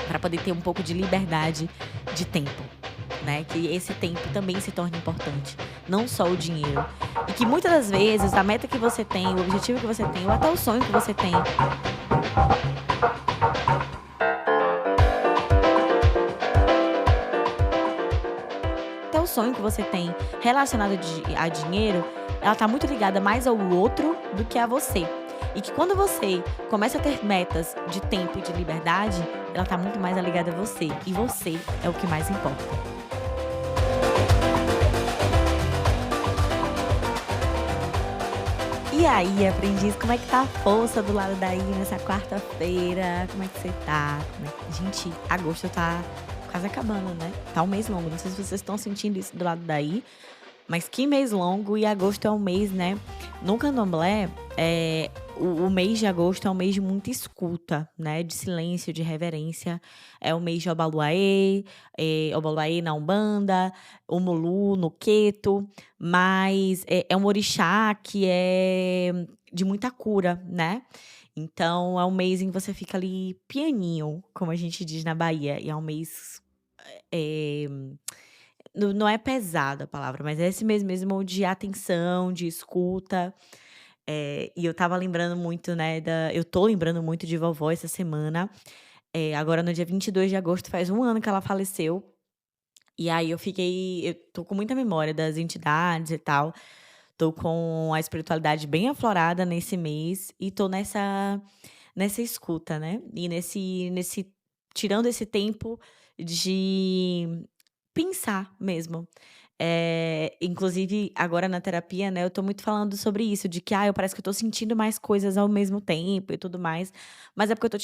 para poder ter um pouco de liberdade de tempo, né, que esse tempo também se torne importante, não só o dinheiro. E que muitas das vezes a meta que você tem, o objetivo que você tem ou até o sonho que você tem até o sonho que você tem relacionado a dinheiro, ela tá muito ligada mais ao outro do que a você. E que quando você começa a ter metas de tempo e de liberdade, ela tá muito mais ligada a você, e você é o que mais importa. E aí, aprendiz, como é que tá a força do lado daí nessa quarta-feira? Como é que você tá? Gente, agosto tá quase acabando, né? Tá um mês longo, não sei se vocês estão sentindo isso do lado daí, mas que mês longo, e agosto é um mês, né, no candomblé, o mês de agosto é um mês de muita escuta, né, de silêncio, de reverência. É o mês de Obaluaê, Obaluaê na Umbanda, Omolu no Queto, mas é um orixá que é de muita cura, né. Então é um mês em que você fica ali pianinho, como a gente diz na Bahia, e é um mês, eh não é pesada a palavra, mas é esse mês mesmo de atenção, de escuta. E eu estava lembrando muito, né, eu tô lembrando muito de vovó essa semana. Agora no dia 22 de agosto faz um ano que ela faleceu, e aí eu tô com muita memória das entidades e tal. Tô com a espiritualidade bem aflorada nesse mês e tô nessa escuta, né, e nesse tirando esse tempo de pensar mesmo. Inclusive agora na terapia, né, eu tô muito falando sobre isso, de que: "Ah, eu parece que eu tô sentindo mais coisas ao mesmo tempo e tudo mais", mas é porque eu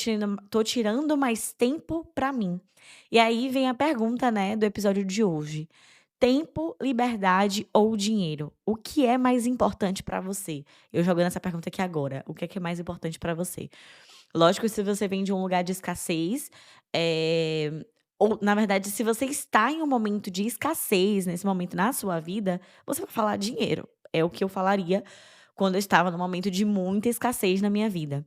tô tirando mais tempo pra mim. E aí vem a pergunta, né, do episódio de hoje: tempo, liberdade ou dinheiro? O que é mais importante pra você? Eu jogando essa pergunta aqui agora, o que é mais importante pra você? Lógico, se você vem de um lugar de escassez, eh, ou na verdade, se você está em um momento de escassez, nesse momento na sua vida, você vai falar dinheiro. É o que eu falaria quando eu estava num momento de muita escassez na minha vida.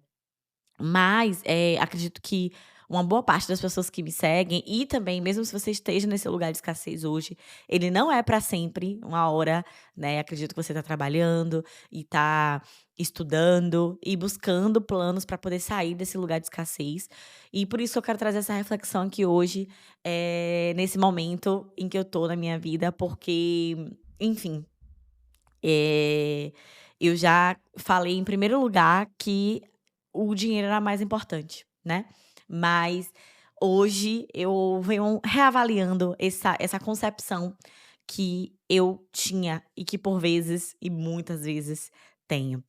Mas, acredito que uma boa parte das pessoas que me seguem e também mesmo se você esteja nesse lugar de escassez hoje, ele não é para sempre, uma hora, né, acredito que você está trabalhando e está estudando e buscando planos para poder sair desse lugar de escassez. E por isso eu quero trazer essa reflexão aqui hoje, nesse momento em que eu tô na minha vida, porque, enfim, eh, eu já falei em primeiro lugar que o dinheiro era mais importante, né. Mas hoje eu venho reavaliando essa concepção que eu tinha e que por vezes, e muitas vezes, tenho.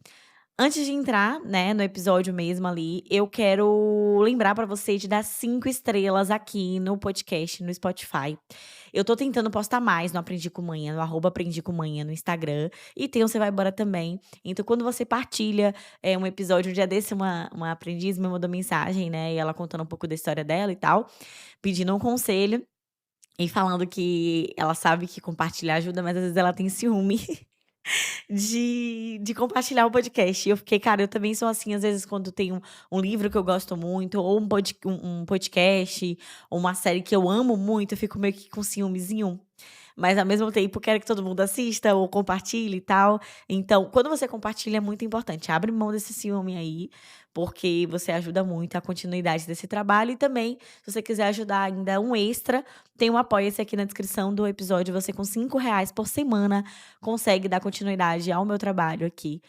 Antes de entrar, né, no episódio mesmo ali, eu quero lembrar pra você de dar 5 estrelas aqui no podcast, no Spotify. Eu tô tentando postar mais no Aprendi com Manhã, no @aprendi com manhã no Instagram, e tem o Você Vai Embora também. Então quando você partilha, um episódio, um dia desse uma aprendiz me mandou mensagem, né, e ela contando um pouco da história dela e tal, pedindo um conselho, e falando que ela sabe que compartilhar ajuda, mas às vezes ela tem ciúme de compartilhar o podcast. E eu fiquei: "Cara, eu também sou assim, às vezes, quando tem um livro que eu gosto muito, ou um podcast, ou uma série que eu amo muito, eu fico meio que com ciúmezinho, mas ao mesmo tempo quero que todo mundo assista ou compartilhe e tal. Então, quando você compartilha é muito importante, abre mão desse ciúme aí, porque você ajuda muito a continuidade desse trabalho e também, se você quiser ajudar ainda um extra, tem um Apoia-se aqui na descrição do episódio, você com R$ 5 por semana consegue dar continuidade ao meu trabalho aqui,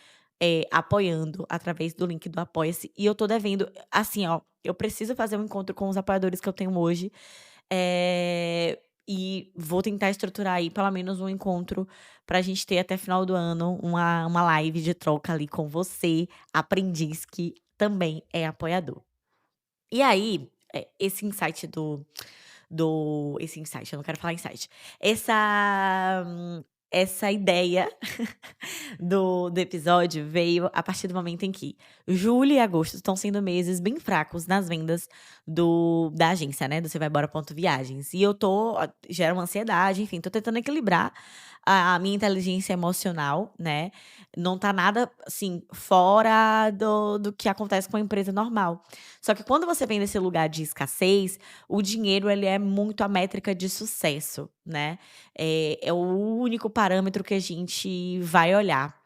apoiando através do link do Apoia-se. E eu tô devendo, assim, ó, eu preciso fazer um encontro com os apoiadores que eu tenho hoje, eh, e vou tentar estruturar aí pelo menos um encontro pra gente ter até final do ano uma live de troca ali com você, aprendiz que também é apoiador. E aí, esse insight esse insight, eu não quero falar insight. Essa essa ideia do episódio veio a partir do momento em que julho e agosto estão sendo meses bem fracos nas vendas da agência, né, do Você Vai Embora Ponto Viagens. E eu gera uma ansiedade, enfim, tô tentando equilibrar a minha inteligência emocional, né, não tá nada, assim, fora do que acontece com a empresa normal. Só que quando você vem desse lugar de escassez, o dinheiro ele é muito a métrica de sucesso, né. É o único parâmetro que a gente vai olhar.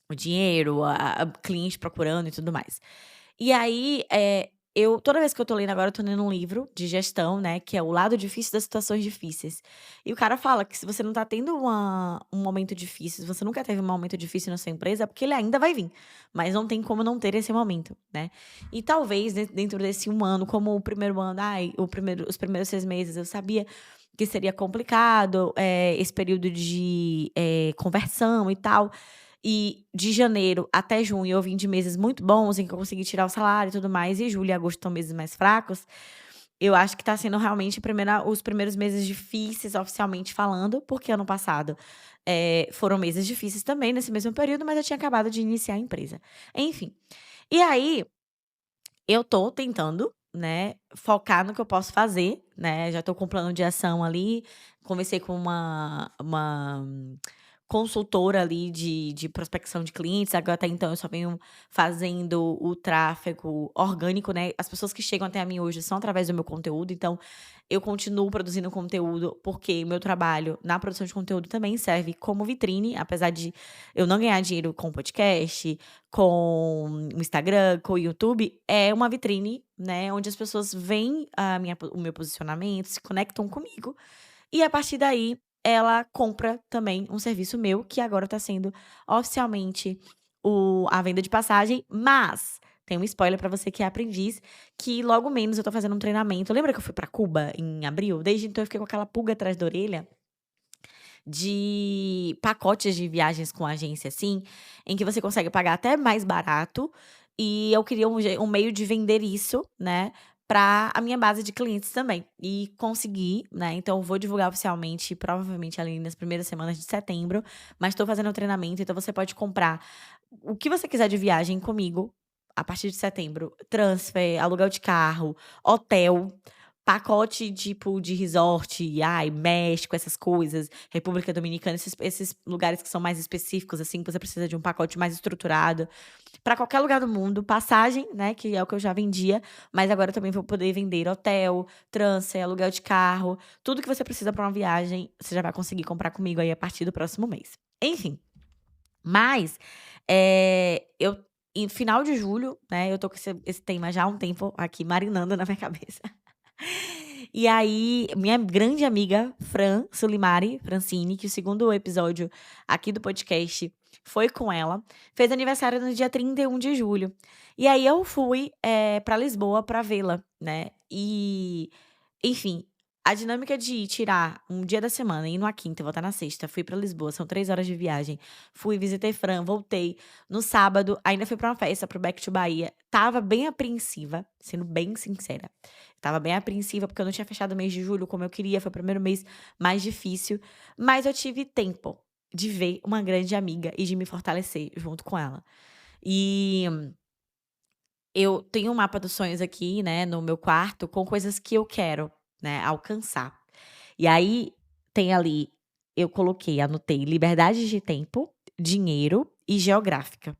O dinheiro, a cliente procurando e tudo mais. E aí, eu toda vez que eu tô lendo agora, eu tô lendo um livro de gestão, né, que é O Lado Difícil das Situações Difíceis. E o cara fala que se você não tá tendo um momento difícil, se você nunca teve um momento difícil na sua empresa, é porque ele ainda vai vir, mas não tem como não ter esse momento, né. E talvez dentro desse um ano, como o primeiro ano, os primeiros 6 meses eu sabia que seria complicado, esse período de, conversão e tal. E de janeiro até junho eu vim de meses muito bons, em que eu consegui tirar o salário e tudo mais, e julho e agosto são meses mais fracos. Eu acho que tá sendo realmente os primeiros meses difíceis, oficialmente falando, porque ano passado, foram meses difíceis também nesse mesmo período, mas eu tinha acabado de iniciar a empresa. Enfim, e aí eu tô tentando, né, focar no que eu posso fazer, né, já tô com um plano de ação ali, conversei com uma consultora ali de prospecção de clientes, agora até então eu só venho fazendo o tráfego orgânico, né, as pessoas que chegam até a mim hoje são através do meu conteúdo, então eu continuo produzindo conteúdo, porque o meu trabalho na produção de conteúdo também serve como vitrine, apesar de eu não ganhar dinheiro com podcast, com o Instagram, com o YouTube, é uma vitrine, né, onde as pessoas veem o meu posicionamento, se conectam comigo, e a partir daí ela compra também um serviço meu, que agora tá sendo oficialmente a venda de passagem, mas tem um spoiler pra você que é aprendiz, que logo menos eu tô fazendo um treinamento. Lembra que eu fui pra Cuba em abril? Desde então eu fiquei com aquela pulga atrás da orelha de pacotes de viagens com agência, assim, em que você consegue pagar até mais barato, e eu queria um meio de vender isso, né, para a minha base de clientes também. E consegui, né, então eu vou divulgar oficialmente, provavelmente ali nas primeiras semanas de setembro, mas estou fazendo o treinamento, então você pode comprar o que você quiser de viagem comigo, a partir de setembro, transfer, aluguel de carro, hotel, pacote tipo de resort, México, essas coisas, República Dominicana, esses lugares que são mais específicos, assim, que você precisa de um pacote mais estruturado. Para qualquer lugar do mundo, passagem, né, que é o que eu já vendia, mas agora eu também vou poder vender hotel, transfer, aluguel de carro, tudo que você precisa para uma viagem, você já vai conseguir comprar comigo aí a partir do próximo mês. Enfim, mas, eu em final de julho, né, eu tô com esse tema já há um tempo aqui marinando na minha cabeça. E aí, minha grande amiga Fran Sulimari Francine, que o segundo episódio aqui do podcast foi com ela, fez aniversário no dia 31 de julho. E aí eu fui, pra Lisboa pra vê-la, né. E, enfim, a dinâmica de tirar um dia da semana, ir numa quinta e voltar na sexta, fui pra Lisboa, são 3 horas de viagem, fui, visitei Fran, voltei. No sábado, ainda fui pra uma festa, para o Back to Bahia. Estava bem apreensiva, sendo bem sincera. Estava bem apreensiva, porque eu não tinha fechado o mês de julho como eu queria, foi o primeiro mês mais difícil, mas eu tive tempo de ver uma grande amiga e de me fortalecer junto com ela. E eu tenho um mapa dos sonhos aqui, né, no meu quarto, com coisas que eu quero, né, alcançar. E aí tem ali, eu coloquei, anotei liberdade de tempo, dinheiro e geográfica.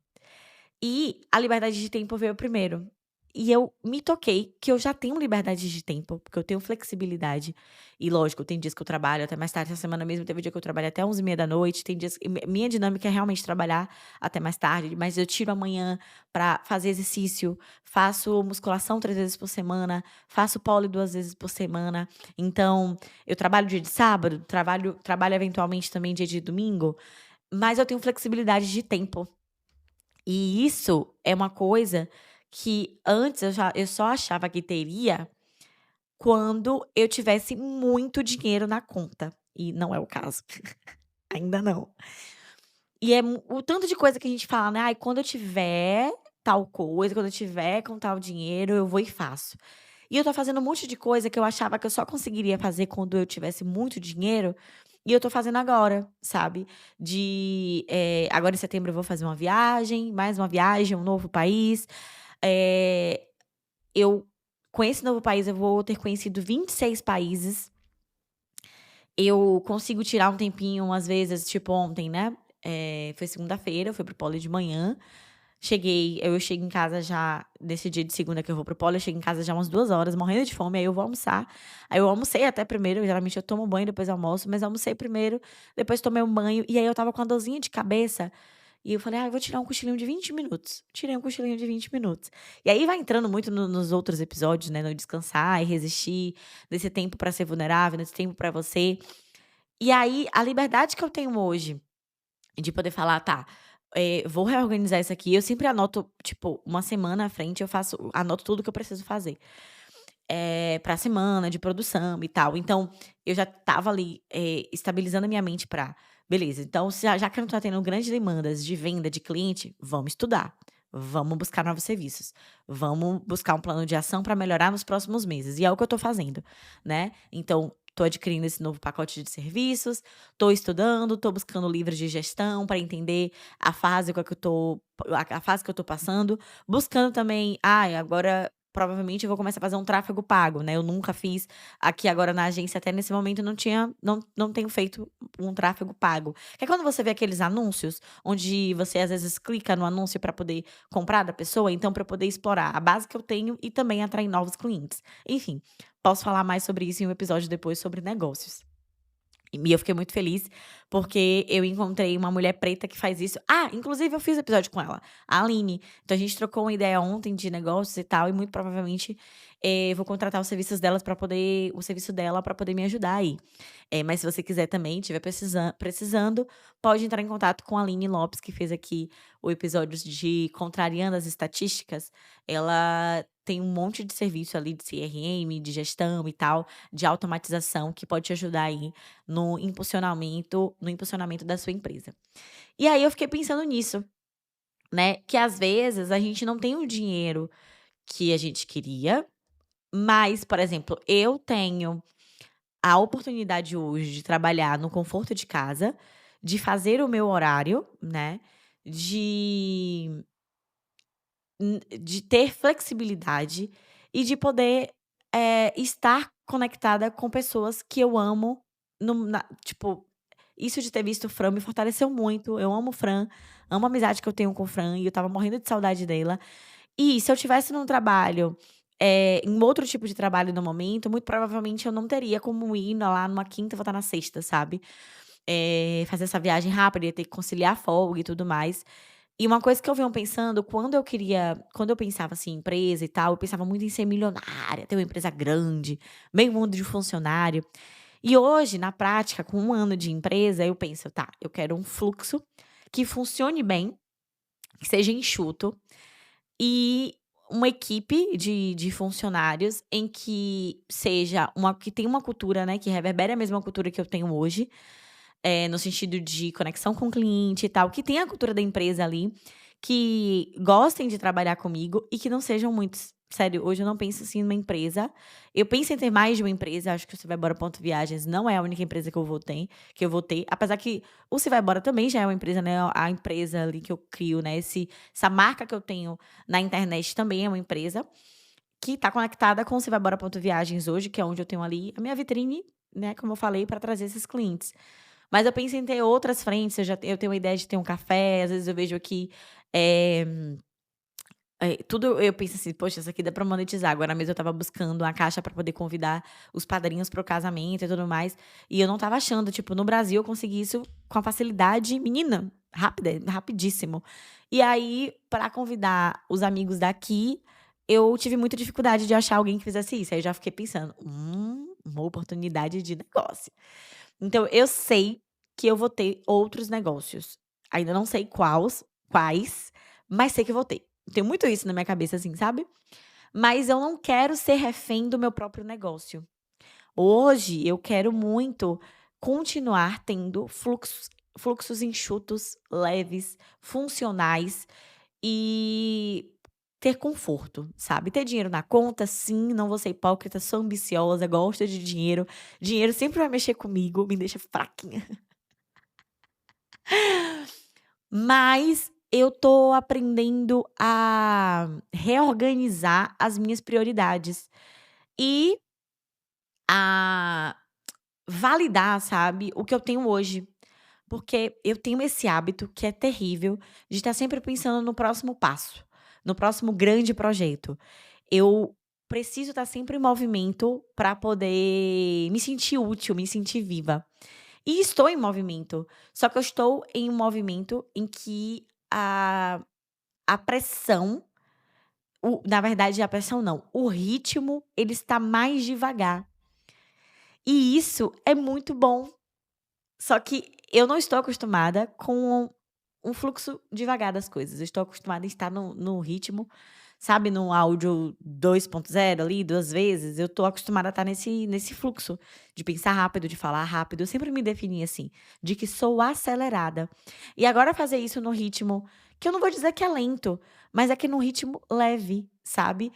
E a liberdade de tempo veio primeiro. E eu me toquei que eu já tenho liberdade de tempo, porque eu tenho flexibilidade. E lógico, tem dias que eu trabalho até mais tarde. Essa semana mesmo teve dia que eu trabalhei até 23h30. Tem dias que minha dinâmica é realmente trabalhar até mais tarde, mas eu tiro amanhã pra fazer exercício, faço musculação 3 vezes por semana, faço pole 2 vezes por semana. Então, eu trabalho dia de sábado, trabalho eventualmente também dia de domingo, mas eu tenho flexibilidade de tempo. E isso é uma coisa que antes eu só achava que teria quando eu tivesse muito dinheiro na conta, e não é o caso. Ainda não. E é o tanto de coisa que a gente fala, né: "Ai, quando eu tiver tal coisa, quando eu tiver com tal dinheiro, eu vou e faço". E eu tô fazendo um monte de coisa que eu achava que eu só conseguiria fazer quando eu tivesse muito dinheiro, E eu tô fazendo agora, sabe. Agora em setembro eu vou fazer uma viagem, mais uma viagem, um novo país. Eh, eu com esse novo país eu vou ter conhecido 26 países. Eu consigo tirar um tempinho, às vezes, tipo ontem, né, foi segunda-feira, eu fui para o pole de manhã, eu chego em casa já nesse dia de segunda que eu vou para o pole, eu chego em casa já umas 2 horas morrendo de fome, aí eu vou almoçar. Aí eu almocei até primeiro, geralmente eu tomo banho, depois almoço, mas almocei primeiro, depois tomei um banho, e aí eu estava com uma dorzinha de cabeça, e eu falei: "Ah, eu vou tirar um cochilinho de 20 minutos". Tirei um cochilinho de 20 minutos. E aí vai entrando muito nos outros episódios, né, no descansar e resistir, nesse tempo pra ser vulnerável, nesse tempo pra você. E aí, a liberdade que eu tenho hoje de poder falar: "Tá, vou reorganizar isso aqui", eu sempre anoto, tipo, uma semana à frente, anoto tudo que eu preciso fazer, pra semana de produção e tal. Então, eu já estava ali, estabilizando a minha mente pra: "Beleza, então já que eu não tô tendo grandes demandas de venda de cliente, vamos estudar, vamos buscar novos serviços, vamos buscar um plano de ação pra melhorar nos próximos meses", e é o que eu tô fazendo, né. Então, tô adquirindo esse novo pacote de serviços, tô estudando, tô buscando livros de gestão para entender a fase que eu tô passando, buscando também agora provavelmente eu vou começar a fazer um tráfego pago, né, eu nunca fiz aqui agora na agência, até nesse momento não tenho feito um tráfego pago. Que é quando você vê aqueles anúncios, onde você às vezes clica no anúncio para poder comprar da pessoa, então para eu poder explorar a base que eu tenho e também atrair novos clientes. Enfim, posso falar mais sobre isso em um episódio depois sobre negócios. E eu fiquei muito feliz, porque eu encontrei uma mulher preta que faz isso. Inclusive eu fiz episódio com ela, a Aline. Então a gente trocou uma ideia ontem de negócios e tal, e muito provavelmente, vou contratar o serviço dela para poder me ajudar aí. Mas se você quiser também, estiver precisando, pode entrar em contato com a Aline Lopes, que fez aqui o episódio de Contrariando as Estatísticas. Ela tem um monte de serviço ali de CRM, de gestão e tal, de automatização, que pode te ajudar aí no impulsionamento da sua empresa. E aí eu fiquei pensando nisso, né, que às vezes a gente não tem o dinheiro que a gente queria, mas, por exemplo, eu tenho a oportunidade hoje de trabalhar no conforto de casa, de fazer o meu horário, né, de ter flexibilidade e de poder, estar conectada com pessoas que eu amo tipo, isso de ter visto o Fran me fortaleceu muito, eu amo o Fran, amo a amizade que eu tenho com o Fran e eu estava morrendo de saudade dela. E se eu tivesse num trabalho, em outro tipo de trabalho no momento, muito provavelmente eu não teria como ir lá numa quinta e voltar na sexta, sabe. Fazer essa viagem rápida, ia ter que conciliar folga e tudo mais. E uma coisa que eu venho pensando, quando eu pensava, assim, em empresa e tal, eu pensava muito em ser milionária, ter uma empresa grande, meio mundo de funcionário. E hoje, na prática, com 1 ano de empresa, eu penso: "Tá, eu quero um fluxo que funcione bem, que seja enxuto, e uma equipe de funcionários em que tenha uma cultura, né, que reverbere a mesma cultura que eu tenho hoje, no sentido de conexão com o cliente e tal, que tenha a cultura da empresa ali, que gostem de trabalhar comigo e que não sejam muitos. Sério, hoje eu não penso, assim, numa empresa. Eu penso em ter mais de uma empresa, acho que o Você Vai Embora Ponto Viagens não é a única empresa que eu vou ter, apesar que o Você Vai Embora também já é uma empresa, né, a empresa ali que eu crio, né, essa marca que eu tenho na internet também é uma empresa, que está conectada com o Você Vai Embora Ponto Viagens hoje, que é onde eu tenho ali a minha vitrine, né, como eu falei, para trazer esses clientes. Mas eu penso em ter outras frentes, eu tenho a ideia de ter um café, às vezes eu vejo aqui, eh tudo eu penso assim: "Poxa, isso aqui dá pra monetizar". Agora mesmo eu estava buscando uma caixa pra poder convidar os padrinhos para o casamento e tudo mais, e eu não estava achando, tipo, no Brasil eu consegui isso com a facilidade, menina, rapidíssimo. E aí, pra convidar os amigos daqui, eu tive muita dificuldade de achar alguém que fizesse isso, aí eu já fiquei pensando: uma oportunidade de negócio". Então eu sei que eu vou ter outros negócios. Ainda não sei quais, mas sei que eu vou ter. Tenho muito isso na minha cabeça, assim, sabe. Mas eu não quero ser refém do meu próprio negócio. Hoje eu quero muito continuar tendo fluxos enxutos, leves, funcionais e ter conforto, sabe? Ter dinheiro na conta, sim, não vou ser hipócrita, sou ambiciosa, gosto de dinheiro. Dinheiro sempre vai mexer comigo, me deixa fraquinha. Mas eu tô aprendendo a reorganizar as minhas prioridades e a validar, sabe, o que eu tenho hoje. Porque eu tenho esse hábito que é terrível de estar sempre pensando no próximo passo, no próximo grande projeto. Eu preciso estar sempre em movimento para poder me sentir útil, me sentir viva. E estou em movimento, só que eu estou em um movimento em que a pressão, na verdade a pressão não, o ritmo ele está mais devagar. E isso é muito bom. Só que eu não estou acostumada com um fluxo devagar das coisas. Eu estou acostumada a estar no ritmo, sabe, no áudio 2.0 ali, 2 vezes. Eu estou acostumada a estar nesse fluxo de pensar rápido, de falar rápido. Eu sempre me defini assim, de que sou acelerada. E agora fazer isso no ritmo que eu não vou dizer que é lento, mas é que num ritmo leve, sabe.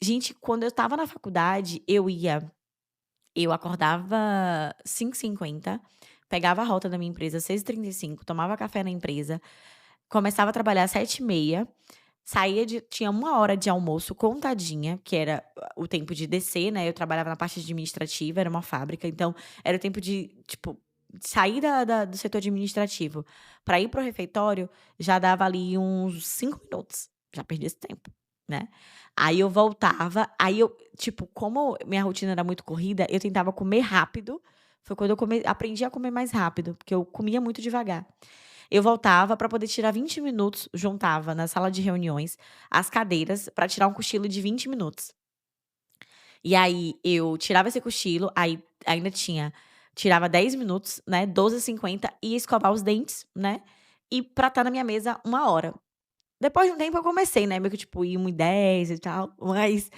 Gente, quando eu estava na faculdade, eu acordava 5h50, pegava a rota da minha empresa 6h35, tomava café na empresa, começava a trabalhar às 7h30, tinha 1 hora de almoço contadinha, que era o tempo de descer, né, eu trabalhava na parte administrativa, era uma fábrica, então era o tempo de, tipo, sair do setor administrativo para ir para o refeitório, já dava ali uns 5 minutos, já perdi esse tempo, né. Aí eu voltava, aí eu tipo, como minha rotina era muito corrida, eu tentava comer rápido, foi quando eu aprendi a comer mais rápido, porque eu comia muito devagar. Eu voltava para poder tirar 20 minutos, juntava na sala de reuniões as cadeiras para tirar um cochilo de 20 minutos. E aí eu tirava esse cochilo, aí ainda tirava 10 minutos, né, 12h50, ia escovar os dentes, né, e pra estar na minha mesa 1 hora. Depois de um tempo eu comecei, né, meio que tipo ir 1h10 e tal, mas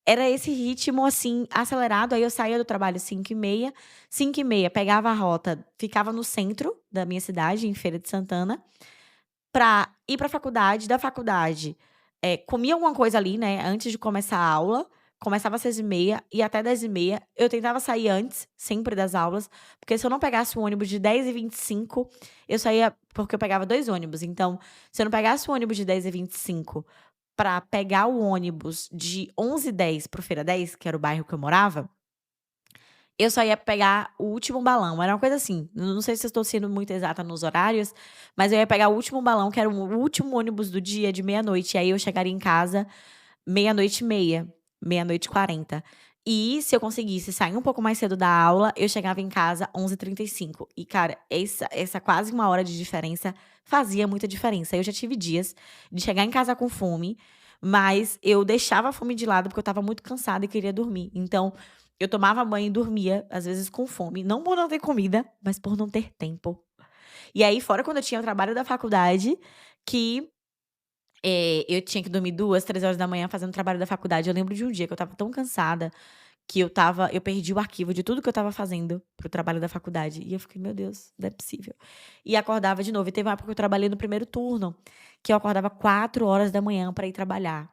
era esse ritmo, assim, acelerado, aí eu saía do trabalho 5h30, 5h30 pegava a rota, ficava no centro da minha cidade, em Feira de Santana, pra ir pra faculdade, da faculdade, comia alguma coisa ali, né, antes de começar a aula, começava às 6h30 e até 10h30, eu tentava sair antes, sempre das aulas, porque se eu não pegasse o ônibus de 10h25, eu saía porque eu pegava 2 ônibus, então, se eu não pegasse o ônibus de 10h25 pra pegar o ônibus de 11h10 para o Feira 10, que era o bairro que eu morava, eu só ia pegar o último balão, era uma coisa assim, não sei se eu estou sendo muito exata nos horários, mas eu ia pegar o último balão, que era o último ônibus do dia, de meia-noite, e aí eu chegaria em casa 00:30, 00:40. E se eu conseguisse sair um pouco mais cedo da aula, eu chegava em casa 11h35. E cara, essa quase 1 hora de diferença fazia muita diferença. Eu já tive dias de chegar em casa com fome, mas eu deixava a fome de lado, porque eu estava muito cansada e queria dormir. Então, eu tomava banho e dormia, às vezes com fome, não por não ter comida, mas por não ter tempo. E aí, fora quando eu tinha o trabalho da faculdade, que eu tinha que dormir 2, 3 horas da manhã fazendo trabalho da faculdade. Eu lembro de um dia que eu estava tão cansada, que eu perdi o arquivo de tudo que eu estava fazendo para o trabalho da faculdade. E eu fiquei: "Meu Deus, não é possível". E acordava de novo. E teve uma época que eu trabalhei no primeiro turno, que eu acordava 4 horas da manhã para ir trabalhar.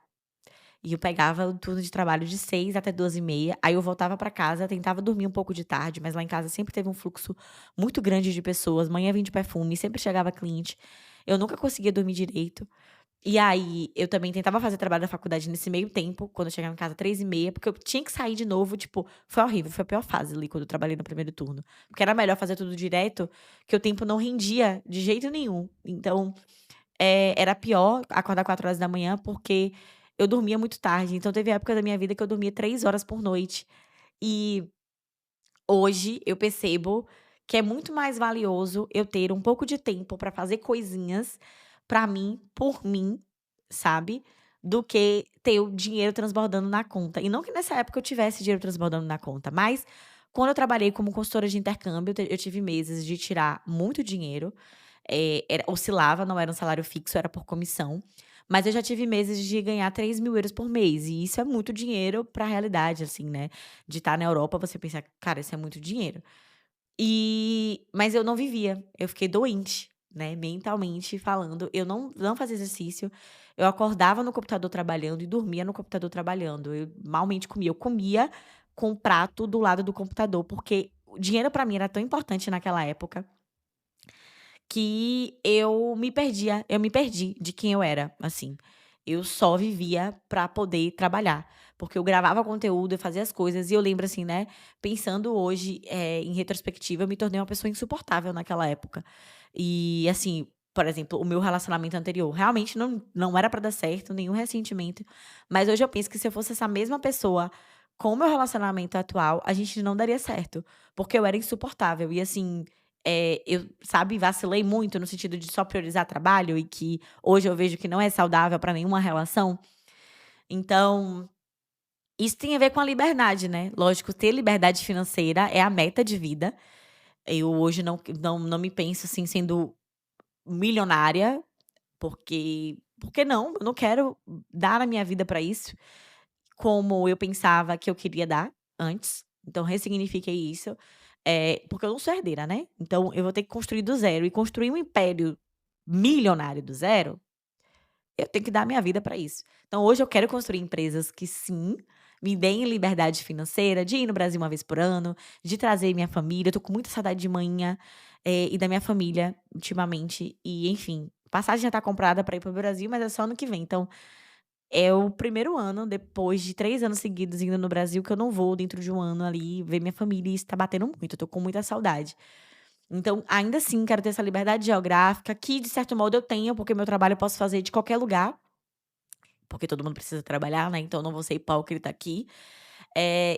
E eu pegava o turno de trabalho de 6 até 12h30, aí eu voltava para casa, tentava dormir um pouco de tarde, mas lá em casa sempre teve um fluxo muito grande de pessoas, manhã vem de perfume, sempre chegava cliente. Eu nunca conseguia dormir direito. E aí, eu também tentava fazer trabalho da faculdade nesse meio tempo, quando eu chegava em casa 3h30, porque eu tinha que sair de novo, tipo, foi horrível, foi a pior fase ali quando eu trabalhei no primeiro turno. Porque era melhor fazer tudo direto, que o tempo não rendia de jeito nenhum. Então, era pior acordar 4 horas da manhã, porque eu dormia muito tarde. Então teve época da minha vida que eu dormia 3 horas por noite. E hoje eu percebo que é muito mais valioso eu ter um pouco de tempo pra fazer coisinhas pra mim, por mim, sabe, do que ter o dinheiro transbordando na conta. E não que nessa época eu tivesse dinheiro transbordando na conta, mas quando eu trabalhei como consultora de intercâmbio, eu tive meses de tirar muito dinheiro, oscilava, não era um salário fixo, era por comissão, mas eu já tive meses de ganhar 3.000 euros por mês, e isso é muito dinheiro pra realidade, assim, né, de estar na Europa, você pensa: "Cara, isso é muito dinheiro". Mas eu não vivia, eu fiquei doente, né, mentalmente falando, eu não fazia exercício, Eu acordava no computador trabalhando e dormia no computador trabalhando. Eu malmente comia. Eu comia com o prato do lado do computador, porque o dinheiro para mim era tão importante naquela época que eu me perdi de quem eu era, assim. Eu só vivia pra poder trabalhar, porque eu gravava conteúdo, eu fazia as coisas e eu lembro assim, né, pensando hoje, em retrospectiva, eu me tornei uma pessoa insuportável naquela época. E assim, por exemplo, o meu relacionamento anterior, realmente não era pra dar certo, nenhum ressentimento, mas hoje eu penso que se eu fosse essa mesma pessoa com o meu relacionamento atual, a gente não daria certo, porque eu era insuportável e assim, eu, sabe, vacilei muito no sentido de só priorizar trabalho e que hoje eu vejo que não é saudável para nenhuma relação. Então, isso tem a ver com a liberdade, né. Lógico, ter liberdade financeira é a meta de vida. Eu hoje não me penso, assim, sendo milionária, porque não, eu não quero dar a minha vida para isso, como eu pensava que eu queria dar antes. Então ressignifiquei isso, porque eu não sou herdeira, né, então eu vou ter que construir do zero e construir um império milionário do zero, eu tenho que dar minha vida para isso. Então hoje eu quero construir empresas que sim, me deem liberdade financeira de ir no Brasil uma vez por ano, de trazer minha família, eu tô com muita saudade de manhã, e da minha família ultimamente e enfim, passagem já tá comprada para ir para o Brasil, mas é só ano que vem, então é o primeiro ano, depois de 3 anos seguidos indo no Brasil, que eu não vou dentro de um ano ali ver minha família e isso tá batendo muito, eu tô com muita saudade. Então, ainda assim, quero ter essa liberdade geográfica, que de certo modo eu tenho, porque meu trabalho eu posso fazer de qualquer lugar, porque todo mundo precisa trabalhar, né, então eu não vou ser hipócrita aqui.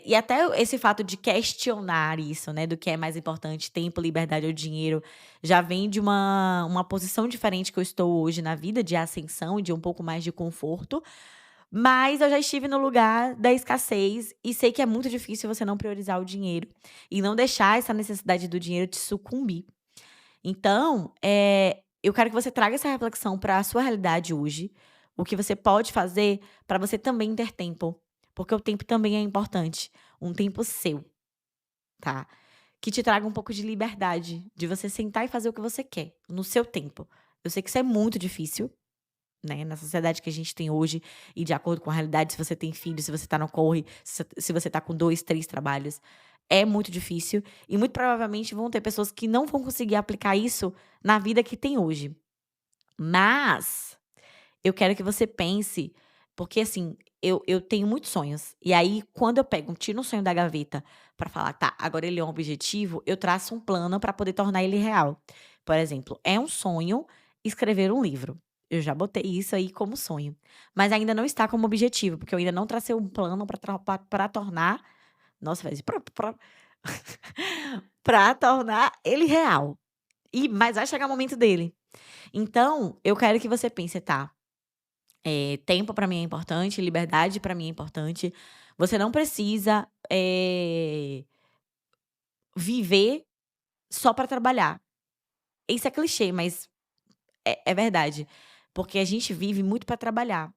E até esse fato de questionar isso, né, do que é mais importante, tempo, liberdade ou dinheiro, já vem de uma posição diferente que eu estou hoje na vida, de ascensão e de um pouco mais de conforto, mas eu já estive no lugar da escassez e sei que é muito difícil você não priorizar o dinheiro e não deixar essa necessidade do dinheiro te sucumbir. Então, eu quero que você traga essa reflexão para a sua realidade hoje, o que você pode fazer para você também ter tempo, porque o tempo também é importante, um tempo seu, tá? Que te traga um pouco de liberdade, de você sentar e fazer o que você quer, no seu tempo. Eu sei que isso é muito difícil, né, na sociedade que a gente tem hoje e de acordo com a realidade, se você tem filho, se você tá no corre, se você tá com 2 3 trabalhos, é muito difícil e muito provavelmente vão ter pessoas que não vão conseguir aplicar isso na vida que tem hoje. Mas eu quero que você pense, porque assim, eu tenho muitos sonhos, e aí quando eu pego, tiro um sonho da gaveta pra falar: "Tá, agora ele é um objetivo", eu traço um plano pra poder tornar ele real. Por exemplo, é um sonho escrever um livro. Eu já botei isso aí como sonho, mas ainda não está como objetivo, porque eu ainda não tracei um plano pra tornar, nossa, vai pra pra tornar ele real. Mas vai chegar o momento dele. Então, eu quero que você pense: "Tá, tempo pra mim é importante, liberdade pra mim é importante. Você não precisa, viver só pra trabalhar. Isso é clichê, mas é verdade, porque a gente vive muito pra trabalhar.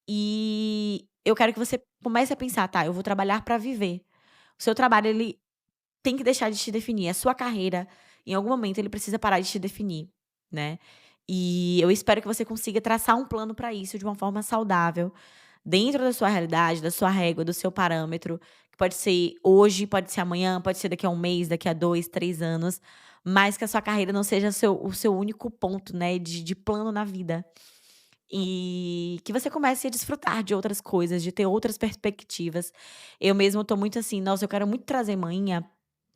E eu quero que você comece a pensar: "Tá, eu vou trabalhar pra viver". O seu trabalho, ele tem que deixar de te definir. A sua carreira, em algum momento, ele precisa parar de te definir, né. E eu espero que você consiga traçar um plano pra isso de uma forma saudável, dentro da sua realidade, da sua régua, do seu parâmetro, que pode ser hoje, pode ser amanhã, pode ser daqui a um mês, daqui a 2, 3 anos, mas que a sua carreira não seja o seu único ponto, né, de plano na vida. E que você comece a desfrutar de outras coisas, de ter outras perspectivas. Eu mesmo tô muito assim: "Nossa, eu quero muito trazer manhã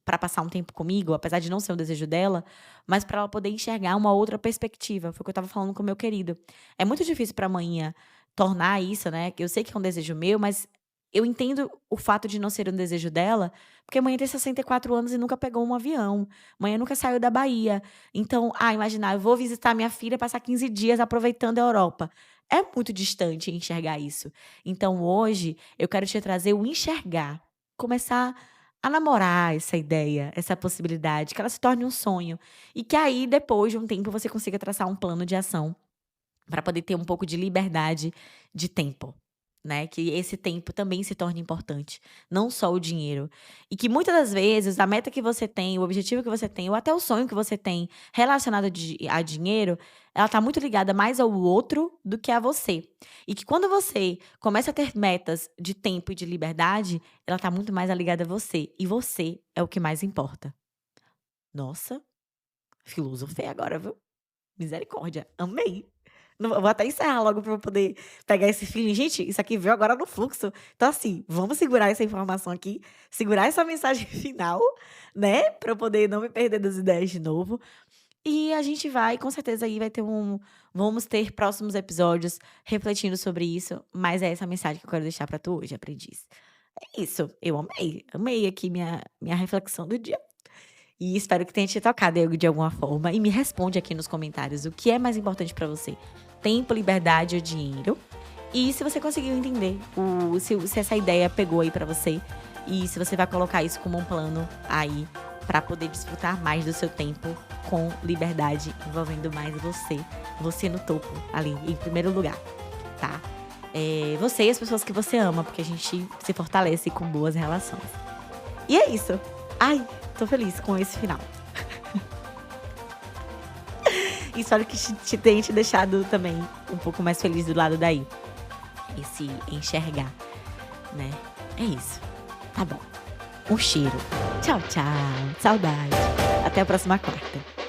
pra passar um tempo comigo", apesar de não ser o desejo dela, mas pra ela poder enxergar uma outra perspectiva, foi o que eu estava falando com o meu querido. É muito difícil pra manhã tornar isso, né, que eu sei que é um desejo meu, mas eu entendo o fato de não ser um desejo dela, porque manhã tem 64 anos e nunca pegou um avião, manhã nunca saiu da Bahia. Então, imaginar, eu vou visitar minha filha, passar 15 dias aproveitando a Europa. É muito distante enxergar isso. Então hoje, eu quero te trazer o enxergar, começar a namorar essa ideia, essa possibilidade, que ela se torne um sonho. E que aí, depois de um tempo, você consiga traçar um plano de ação para poder ter um pouco de liberdade de tempo, né? Que esse tempo também se torne importante, não só o dinheiro. E que muitas das vezes a meta que você tem, o objetivo que você tem, ou até o sonho que você tem relacionado a dinheiro, ela tá muito ligada mais ao outro do que a você. E que quando você começa a ter metas de tempo e de liberdade, ela tá muito mais ligada a você. E você é o que mais importa. Nossa, filosofei agora, viu? Misericórdia, amei. Não, vou até encerrar logo para eu poder pegar esse feeling. Gente, isso aqui veio agora no fluxo. Então, assim, vamos segurar essa informação aqui, segurar essa mensagem final, né? Para eu poder não me perder das ideias de novo. E a gente vai, com certeza, aí vai ter vamos ter próximos episódios refletindo sobre isso. Mas é essa mensagem que eu quero deixar para tu hoje, aprendiz. É isso, eu amei. Amei aqui minha reflexão do dia. E espero que tenha te tocado de alguma forma. E me responde aqui nos comentários o que é mais importante pra você: tempo, liberdade ou dinheiro? E se você conseguiu entender, se essa ideia pegou aí pra você. E se você vai colocar isso como um plano aí pra poder desfrutar mais do seu tempo com liberdade, envolvendo mais você. Você no topo, ali, em primeiro lugar, tá? Você e as pessoas que você ama, porque a gente se fortalece com boas relações. E é isso. Ai, tô feliz com esse final. E espero que te tenha te deixado também um pouco mais feliz do lado daí. Esse enxergar, né? É isso. Tá bom. Um cheiro. Tchau, tchau. Saudade. Até a próxima quarta.